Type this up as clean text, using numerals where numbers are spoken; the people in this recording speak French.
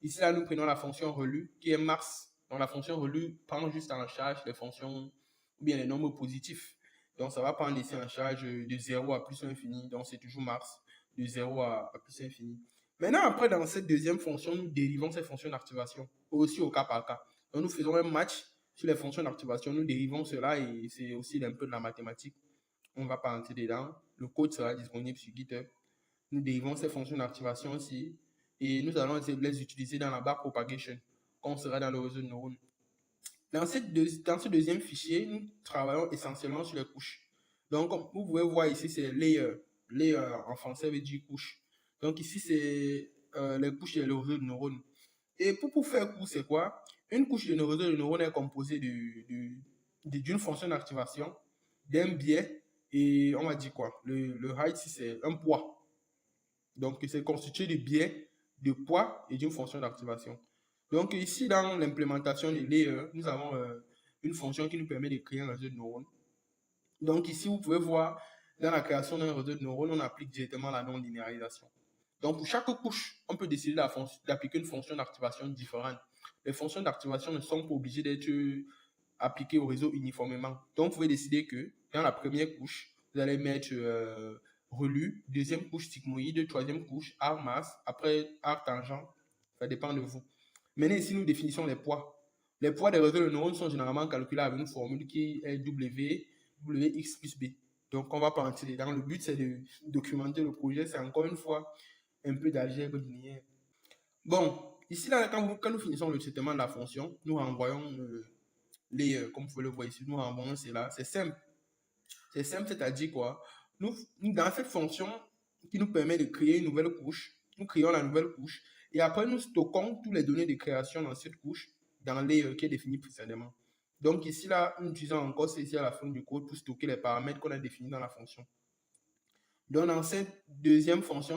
Ici, là, nous prenons la fonction relue qui est max. Donc, la fonction relue prend juste en charge les fonctions ou bien les nombres positifs. Donc, ça va prendre ici en charge de 0 à plus infini. Donc, c'est toujours max de 0 à plus infini. Maintenant, après, dans cette deuxième fonction, nous dérivons ces fonctions d'activation aussi au cas par cas. Donc, nous faisons un match sur les fonctions d'activation. Nous dérivons cela et c'est aussi un peu de la mathématique. On ne va pas entrer dedans. Le code sera disponible sur GitHub. Nous dérivons ces fonctions d'activation aussi et nous allons les utiliser dans la backpropagation quand on sera dans le réseau de neurones. Dans ce deuxième fichier, nous travaillons essentiellement sur les couches. Donc, comme vous pouvez voir ici, c'est layer. Layer en français veut dire couche. Donc ici, c'est les couches de réseau de neurones. Et pour faire court, c'est quoi? Une couche de réseau de neurones est composée d'une fonction d'activation, d'un biais, et on va dire quoi? Le height, c'est un poids. Donc, c'est constitué de biais, de poids et d'une fonction d'activation. Donc, ici, dans l'implémentation de layer, nous avons une fonction qui nous permet de créer un réseau de neurones. Donc, ici, vous pouvez voir, dans la création d'un réseau de neurones, on applique directement la non-linéarisation. Donc, pour chaque couche, on peut décider d'appliquer une fonction d'activation différente. Les fonctions d'activation ne sont pas obligées d'être appliquées au réseau uniformément. Donc, vous pouvez décider que dans la première couche, vous allez mettre relue, deuxième couche sigmoïde, troisième couche arc masse, après arc tangent. Ça dépend de vous. Maintenant, ici, nous définissons les poids. Les poids des réseaux de neurones sont généralement calculés avec une formule qui est Wx plus B. Donc, on va pas entrer dedans. Le but, c'est de documenter le projet. C'est encore une fois un peu d'algèbre linéaire. Bon, ici, là, quand nous finissons le traitement de la fonction, nous renvoyons comme vous pouvez le voir ici, nous renvoyons cela. C'est simple. C'est simple, c'est-à-dire quoi? Nous, dans cette fonction qui nous permet de créer une nouvelle couche, nous créons la nouvelle couche et après, nous stockons toutes les données de création dans cette couche, dans les qui est défini précédemment. Donc ici, là, nous utilisons encore ceci à la fin du code pour stocker les paramètres qu'on a définis dans la fonction. Donc, dans cette deuxième fonction,